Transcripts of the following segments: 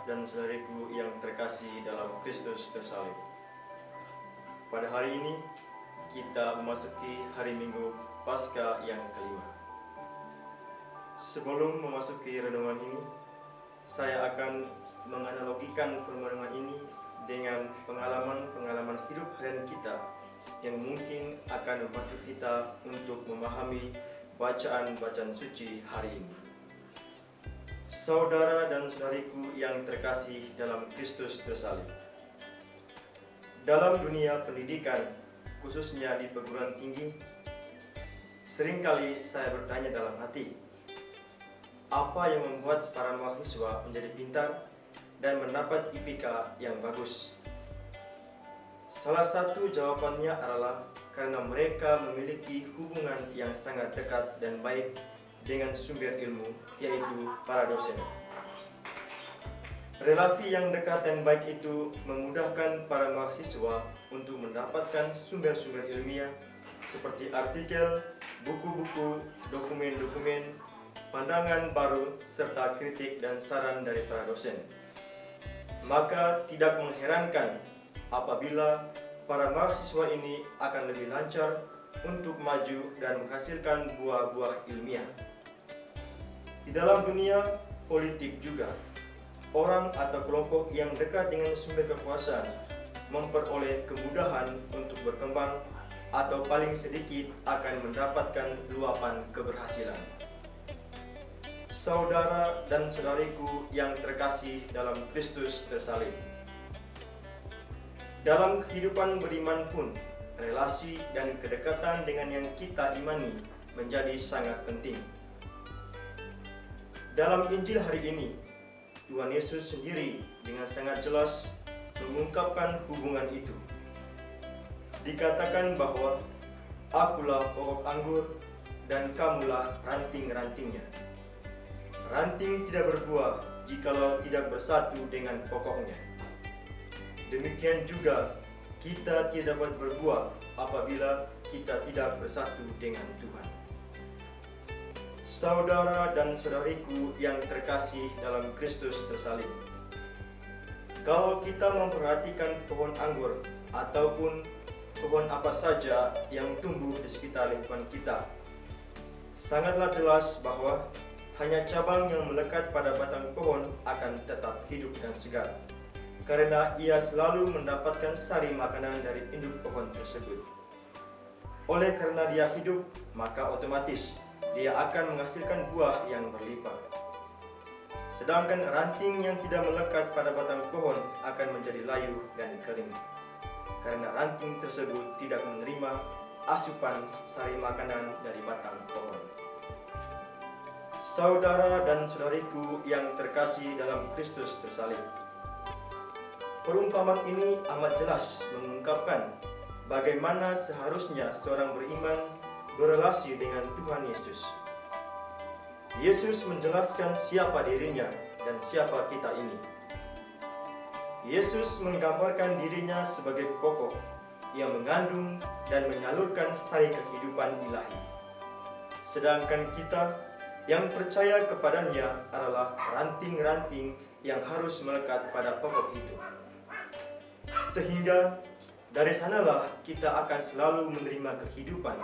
dan saudariku yang terkasih dalam Kristus tersalib. Pada hari ini kita memasuki hari Minggu Paskah yang kelima. Sebelum memasuki renungan ini, saya akan menganalogikan permenungan ini dengan pengalaman-pengalaman hidup harian kita yang mungkin akan membantu kita untuk memahami bacaan-bacaan suci hari ini. Saudara dan saudariku yang terkasih dalam Kristus tersalib. Dalam dunia pendidikan, khususnya di perguruan tinggi, seringkali saya bertanya dalam hati, apa yang membuat para mahasiswa menjadi pintar dan mendapat IPK yang bagus? Salah satu jawabannya adalah karena mereka memiliki hubungan yang sangat dekat dan baik dengan sumber ilmu, yaitu para dosen. Relasi yang dekat dan baik itu memudahkan para mahasiswa untuk mendapatkan sumber-sumber ilmiah seperti artikel, buku-buku, dokumen-dokumen, pandangan baru, serta kritik dan saran dari para dosen. Maka tidak mengherankan apabila para mahasiswa ini akan lebih lancar untuk maju dan menghasilkan buah-buah ilmiah. Di dalam dunia politik juga, orang atau kelompok yang dekat dengan sumber kekuasaan memperoleh kemudahan untuk berkembang atau paling sedikit akan mendapatkan luapan keberhasilan. Saudara dan saudariku yang terkasih dalam Kristus tersalib. Dalam kehidupan beriman pun, relasi dan kedekatan dengan yang kita imani menjadi sangat penting. Dalam Injil hari ini, Tuhan Yesus sendiri dengan sangat jelas mengungkapkan hubungan itu. Dikatakan bahwa Akulah pokok anggur dan kamulah ranting-rantingnya. Ranting tidak berbuah jikalau tidak bersatu dengan pokoknya. Demikian juga kita tidak dapat berbuah apabila kita tidak bersatu dengan Tuhan. Saudara dan saudariku yang terkasih dalam Kristus tersalib. Kalau kita memperhatikan pohon anggur ataupun pohon apa saja yang tumbuh di sekitar lingkungan kita, sangatlah jelas bahwa hanya cabang yang melekat pada batang pohon akan tetap hidup dan segar, karena ia selalu mendapatkan sari makanan dari induk pohon tersebut. Oleh karena dia hidup, maka otomatis dia akan menghasilkan buah yang berlimpah. Sedangkan ranting yang tidak melekat pada batang pohon akan menjadi layu dan kering, karena ranting tersebut tidak menerima asupan sari makanan dari batang pohon. Saudara dan saudariku yang terkasih dalam Kristus tersalib. Perumpamaan ini amat jelas mengungkapkan bagaimana seharusnya seorang beriman berelasi dengan Tuhan Yesus. Yesus menjelaskan siapa dirinya dan siapa kita ini. Yesus menggambarkan dirinya sebagai pokok yang mengandung dan menyalurkan sari kehidupan ilahi. Sedangkan kita yang percaya kepadanya adalah ranting-ranting yang harus melekat pada pokok itu. Sehingga dari sanalah kita akan selalu menerima kehidupan.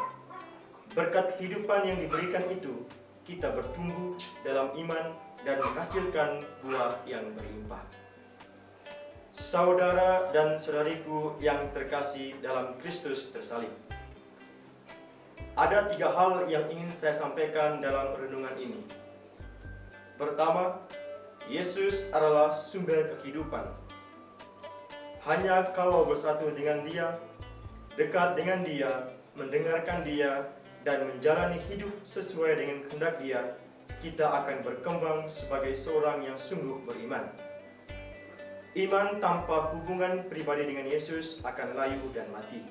Berkat kehidupan yang diberikan itu, kita bertumbuh dalam iman dan menghasilkan buah yang berlimpah. Saudara dan saudariku yang terkasih dalam Kristus tersalib. Ada 3 hal yang ingin saya sampaikan dalam renungan ini. Pertama, Yesus adalah sumber kehidupan. Hanya kalau bersatu dengan Dia, dekat dengan Dia, mendengarkan Dia, dan menjalani hidup sesuai dengan kehendak Dia, kita akan berkembang sebagai seorang yang sungguh beriman. Iman tanpa hubungan pribadi dengan Yesus akan layu dan mati.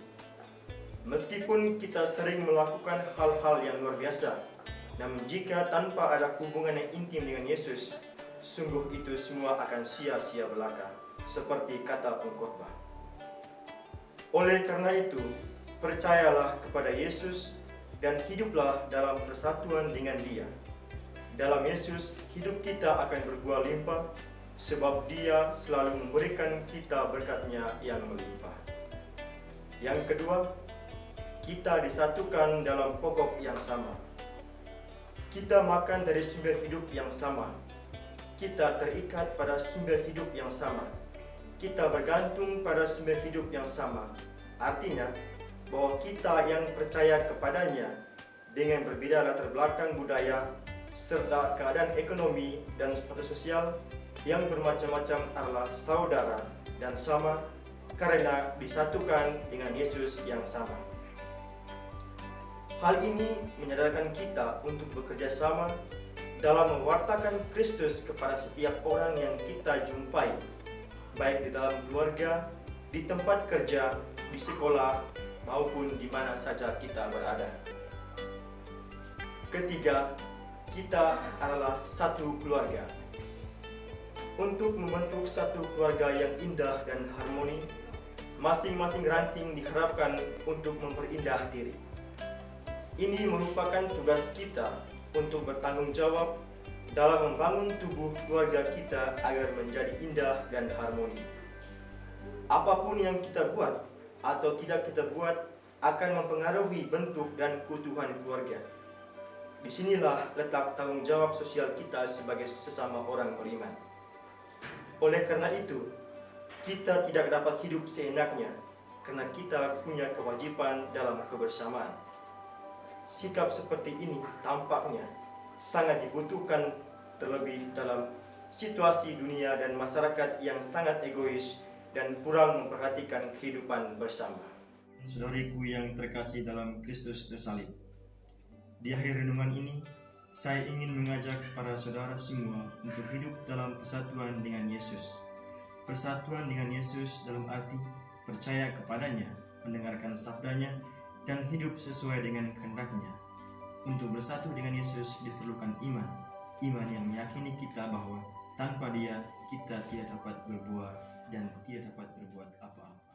Meskipun kita sering melakukan hal-hal yang luar biasa, namun jika tanpa ada hubungan yang intim dengan Yesus, sungguh itu semua akan sia-sia belaka, seperti kata pengkhotbah. Oleh karena itu, percayalah kepada Yesus dan hiduplah dalam persatuan dengan Dia. Dalam Yesus, hidup kita akan berbuah limpah, sebab Dia selalu memberikan kita berkat-Nya yang melimpah. Yang kedua, kita disatukan dalam pokok yang sama. Kita makan dari sumber hidup yang sama. Kita terikat pada sumber hidup yang sama. Kita bergantung pada sumber hidup yang sama. Artinya, bahwa kita yang percaya kepadanya dengan berbeda latar belakang budaya serta keadaan ekonomi dan status sosial yang bermacam-macam adalah saudara dan sama karena disatukan dengan Yesus yang sama. Hal ini menyadarkan kita untuk bekerja sama dalam mewartakan Kristus kepada setiap orang yang kita jumpai, baik di dalam keluarga, di tempat kerja, di sekolah, maupun di mana saja kita berada. Ketiga, kita adalah satu keluarga. Untuk membentuk satu keluarga yang indah dan harmoni, masing-masing ranting diharapkan untuk memperindah diri. Ini merupakan tugas kita untuk bertanggung jawab dalam membangun tubuh keluarga kita agar menjadi indah dan harmoni. Apapun yang kita buat atau tidak kita buat akan mempengaruhi bentuk dan keutuhan keluarga. Disinilah letak tanggung jawab sosial kita sebagai sesama orang beriman. Oleh karena itu, kita tidak dapat hidup seenaknya karena kita punya kewajiban dalam kebersamaan. Sikap seperti ini tampaknya sangat dibutuhkan, terlebih dalam situasi dunia dan masyarakat yang sangat egois dan kurang memperhatikan kehidupan bersama. Saudariku yang terkasih dalam Kristus tersalib, di akhir renungan ini, saya ingin mengajak para saudara semua untuk hidup dalam persatuan dengan Yesus. Persatuan dengan Yesus dalam arti percaya kepadanya, mendengarkan sabdanya, dan hidup sesuai dengan kehendak-Nya. Untuk bersatu dengan Yesus diperlukan iman. Iman yang meyakini kita bahwa tanpa Dia kita tidak dapat berbuat dan tidak dapat berbuat apa-apa.